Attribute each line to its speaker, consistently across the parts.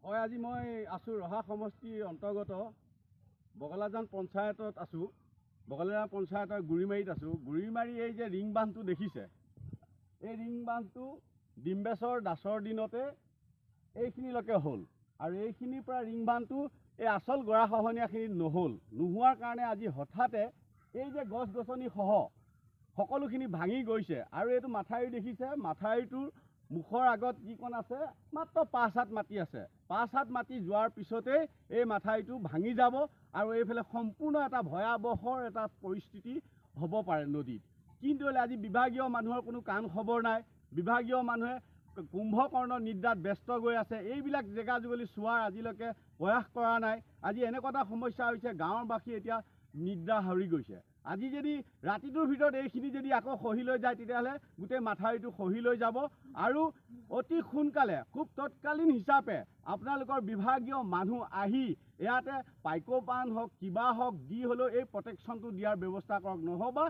Speaker 1: হয়, আজি মই আছোঁ ৰহা সমষ্টিৰ অন্তৰ্গত বগলাজান পঞ্চায়তত আছোঁ। বগলাজান পঞ্চায়তৰ গুৰিমাৰীত আছোঁ। গুৰিমাৰী এই যে ৰিং বান্ধটো দেখিছে, এই ৰিং বান্ধটো ডিম্বেশ্বৰ দাসৰ দিনতে এইখিনিলৈকে হ'ল, আৰু এইখিনিৰ পৰা ৰিং বান্ধটো এই আচল গৰাখহনীয়াখিনিত নহ'ল। নোহোৱাৰ কাৰণে আজি হঠাতে এই যে গছ গছনিসহ সকলোখিনি ভাঙি গৈছে। আৰু এইটো মাথাউৰি দেখিছে, মাথাউৰিটোৰ মুখৰ আগত যিকণ আছে মাত্ৰ 5 হাত মাটি আছে। 5 হাত মাটি যোৱাৰ পিছতেই এই মাথাউৰিটো ভাঙি যাব আৰু এইফালে সম্পূৰ্ণ এটা ভয়াৱহৰ এটা পৰিস্থিতি হ'ব পাৰে নদীত। কিন্তু আজি বিভাগীয় মানুহৰ কোনো কাণ খবৰ নাই। বিভাগীয় মানুহে কুম্ভকৰ্ণ নিদ্ৰাত ব্যস্ত গৈ আছে। এইবিলাক জেগা জুগলি চোৱাৰ আজিলৈকে প্ৰয়াস কৰা নাই। আজি এনেকুৱা এটা সমস্যা হৈছে, গাঁৱৰবাসী এতিয়া নিদ্ৰা হৰি গৈছে। আজি যদি ৰাতিটোৰ ভিতৰত এইখিনি যদি আকৌ খহি লৈ যায়, তেতিয়াহ'লে গোটেই মাথাউৰিটো খহি লৈ যাব। আৰু অতি সোনকালে খুব তৎকালীন হিচাপে আপোনালোকৰ বিভাগীয় মানুহ আহি ইয়াতে পাইকোপান হওক কিবা হওক দি হ'লেও এই প্ৰটেকশ্যনটো দিয়াৰ ব্যৱস্থা কৰক। নহ'বা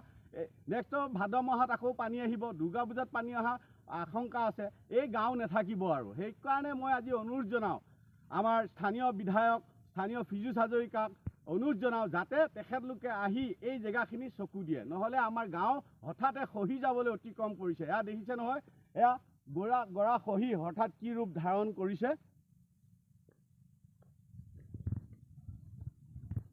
Speaker 1: নেক্সট ভাদ মাহত আকৌ পানী আহিব, দুৰ্গা পূজাত পানী অহা আশংকা আছে। এই গাঁও নাথাকিব। আৰু সেইকাৰণে মই আজি অনুৰোধ জনাওঁ আমাৰ স্থানীয় বিধায়ক, স্থানীয় ফিজুছ হাজৰিকাক অনুৰোধ জনাওঁ যাতে তেখেতলোকে আহি এই জেগাখিনি চকু দিয়ে। নহ'লে আমাৰ গাঁও হঠাতে খহি যাবলৈ অতিক্ৰম কৰিছে। এয়া দেখিছে নহয়, এয়া গৰা খহি হঠাৎ কি ৰূপ ধাৰণ কৰিছে।